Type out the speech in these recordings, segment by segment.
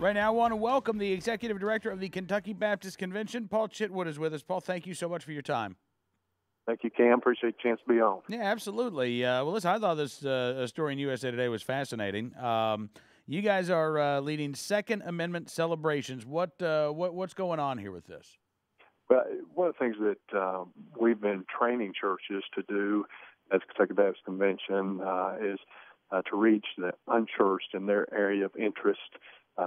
Right now, I want to welcome the Executive Director of the Kentucky Baptist Convention. Paul Chitwood is with us. Paul, thank you so much for your time. Thank you, Cam. Appreciate the chance to be on. Yeah, absolutely. Well, listen, I thought this story in USA Today was fascinating. You guys are leading Second Amendment celebrations. What's going on here with this? But one of the things that we've been training churches to do as Kentucky Baptist Convention is to reach the unchurched in their area of interest,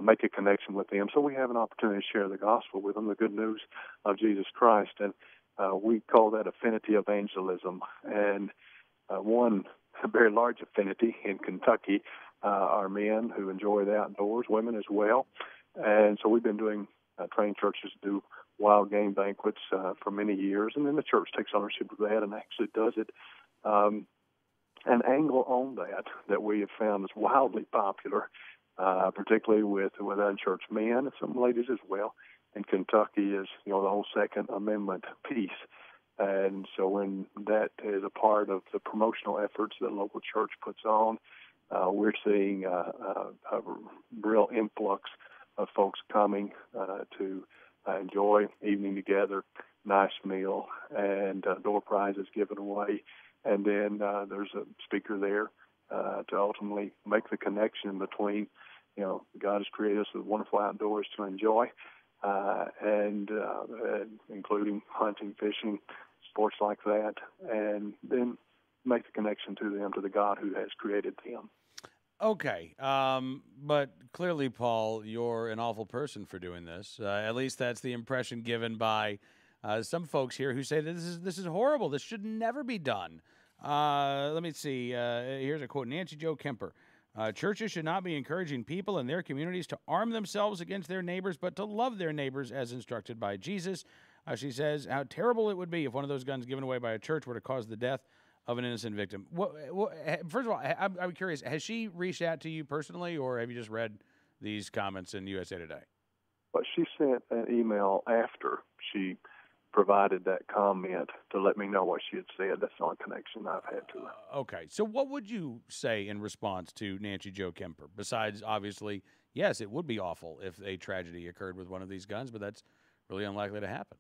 make a connection with them, so we have an opportunity to share the gospel with them, the good news of Jesus Christ. And we call that affinity evangelism. And one very large affinity in Kentucky are men who enjoy the outdoors, women as well. And so we've been doing training churches to do wild game banquets for many years, and then the church takes ownership of that and actually does it. An angle on that we have found is wildly popular, particularly with unchurched men and some ladies as well. In Kentucky is, the whole Second Amendment piece. And so when that is a part of the promotional efforts that local church puts on, we're seeing a real influx of folks coming to enjoy evening together, nice meal, and door prizes given away. And then there's a speaker there to ultimately make the connection between, God has created us with wonderful outdoors to enjoy, and including hunting, fishing, sports like that, and then make the connection to them, to the God who has created them. Okay, but clearly, Paul, you're an awful person for doing this. At least that's the impression given by some folks here who say that this is horrible. This should never be done. Let me see. Here's a quote: Nancy Jo Kemper. Churches should not be encouraging people in their communities to arm themselves against their neighbors, but to love their neighbors as instructed by Jesus. She says how terrible it would be if one of those guns given away by a church were to cause the death of an innocent victim. First of all, I'm curious, has she reached out to you personally, or have you just read these comments in USA Today? Well, she sent an email after she provided that comment to let me know what she had said. That's the only connection I've had to her. Okay, so what would you say in response to Nancy Jo Kemper? Besides, obviously, yes, it would be awful if a tragedy occurred with one of these guns, but that's really unlikely to happen.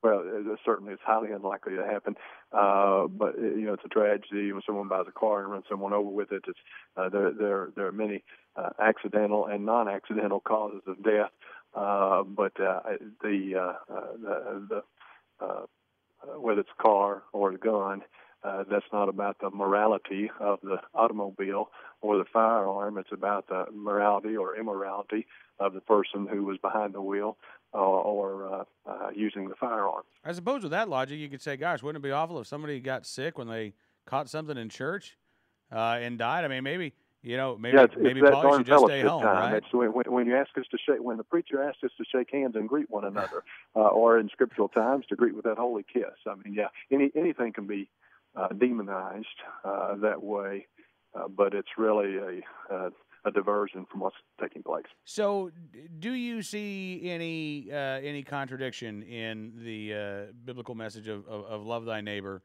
Well, certainly it's highly unlikely to happen, but it's a tragedy when someone buys a car and runs someone over with it. It's there are many accidental and non-accidental causes of death, but whether it's a car or a gun, that's not about the morality of the automobile or the firearm. It's about the morality or immorality of the person who was behind the wheel or using the firearm. I suppose with that logic, you could say, gosh, wouldn't it be awful if somebody got sick when they caught something in church and died? I mean, maybe Paul should just stay home, time. right? It's when you ask us to shake, when the preacher asks us to shake hands and greet one another, or in scriptural times to greet with that holy kiss. I mean, yeah, anything can be demonized that way, but it's really a diversion from what's taking place. So, do you see any contradiction in the biblical message of love thy neighbor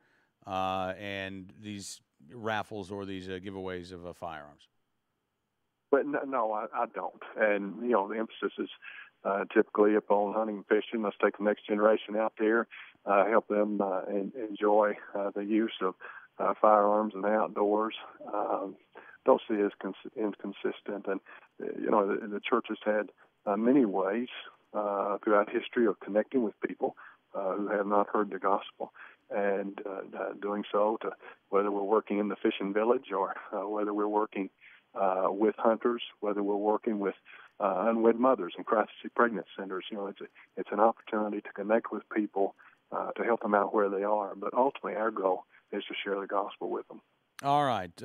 and these raffles or these giveaways of firearms? But no, I don't. And the emphasis is typically upon hunting and fishing. Let's take the next generation out there, help them enjoy the use of firearms in the outdoors. Don't see it as inconsistent. And the church has had many ways throughout history of connecting with people who have not heard the gospel, and doing so to whether we're working in the fishing village or whether we're working with hunters, whether we're working with unwed mothers and crisis pregnant centers. It's an opportunity to connect with people to help them out where they are. But ultimately, our goal is to share the gospel with them. All right.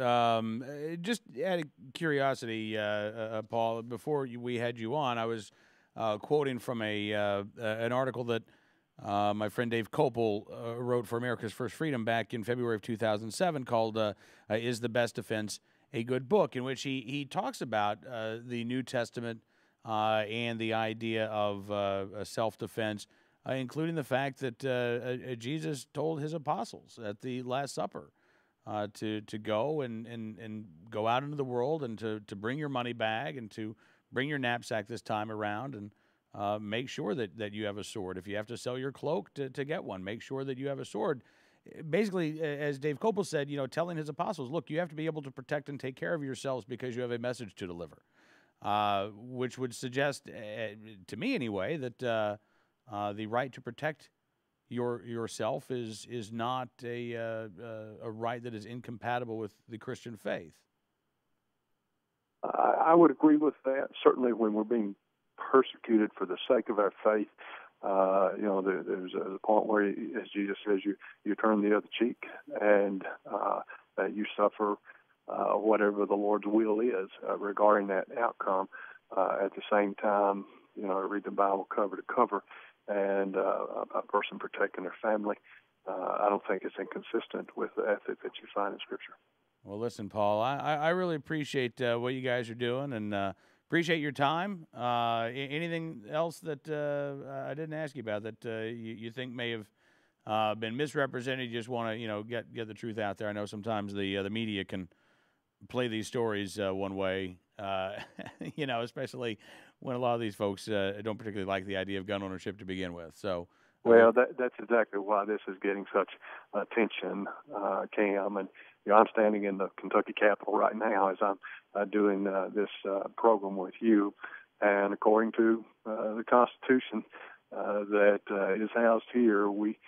Just out of curiosity, Paul, before we had you on, I was quoting from an article that my friend Dave Kopel wrote for America's First Freedom back in February of 2007 called Is the Best Defense a Good Book?, in which he talks about the New Testament and the idea of self-defense, including the fact that Jesus told his apostles at the Last Supper to go and go out into the world and to bring your money bag and to bring your knapsack this time around and make sure that you have a sword. If you have to sell your cloak to get one, make sure that you have a sword. Basically, as Dave Kopel said, telling his apostles, look, you have to be able to protect and take care of yourselves because you have a message to deliver, which would suggest, to me anyway, that the right to protect yourself is not a right that is incompatible with the Christian faith. I would agree with that. Certainly, when we're being persecuted for the sake of our faith, there's a point where, as Jesus says, you turn the other cheek, and that you suffer whatever the Lord's will is regarding that outcome. At the same time, I read the Bible cover to cover, and a person protecting their family, I don't think it's inconsistent with the ethic that you find in Scripture. Well, listen, Paul, I really appreciate what you guys are doing, and appreciate your time. Anything else that I didn't ask you about that you think may have been misrepresented? You just want to, get the truth out there. I know sometimes the media can play these stories one way, especially when a lot of these folks don't particularly like the idea of gun ownership to begin with. So, well, that's exactly why this is getting such attention, Cam. And I'm standing in the Kentucky Capitol right now as I'm doing this program with you. And according to the Constitution that is housed here, we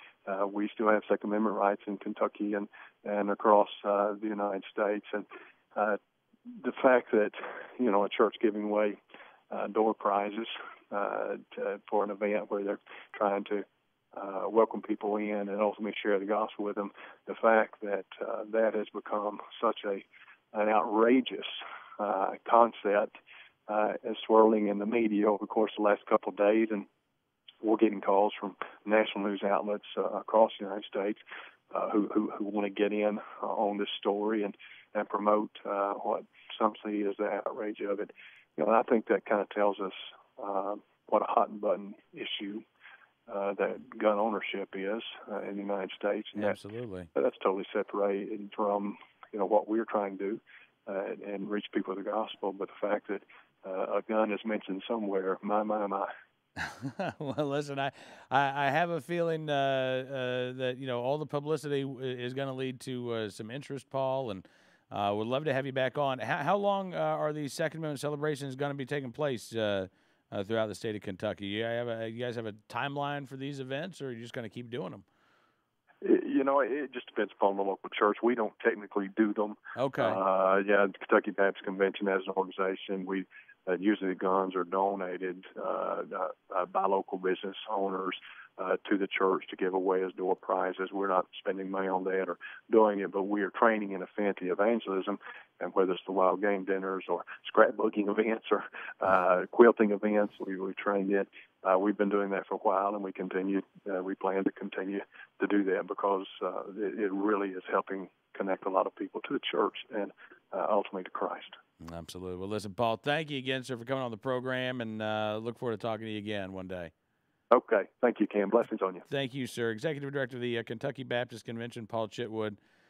still have Second Amendment rights in Kentucky and across the United States. And the fact that a church giving away door prizes for an event where they're trying to welcome people in and ultimately share the gospel with them, the fact that that has become such an outrageous concept is swirling in the media over the course of the last couple of days, and we're getting calls from national news outlets across the United States who want to get in on this story and promote what some see as the outrage of it. I think that kind of tells us what a hot button issue that gun ownership is in the United States. And absolutely. That's totally separated from what we're trying to do and reach people with the gospel. But the fact that a gun is mentioned somewhere, my. Well, listen, I have a feeling that all the publicity is going to lead to some interest, Paul, and would love to have you back on. How long are these Second Amendment celebrations going to be taking place throughout the state of Kentucky? You guys have a timeline for these events, or are you just going to keep doing them? It just depends upon the local church. We don't technically do them. Okay. The Kentucky Baptist Convention as an organization, we usually the guns are donated by local business owners to the church to give away as door prizes. We're not spending money on that or doing it, but we are training in affinity evangelism, and whether it's the wild game dinners or scrapbooking events or quilting events, we trained in. We've been doing that for a while, and we plan to continue to do that because it really is helping connect a lot of people to the church and ultimately to Christ. Absolutely. Well, listen, Paul, thank you again, sir, for coming on the program, and look forward to talking to you again one day. Okay. Thank you, Cam. Blessings on you. Thank you, sir. Executive Director of the Kentucky Baptist Convention, Paul Chitwood.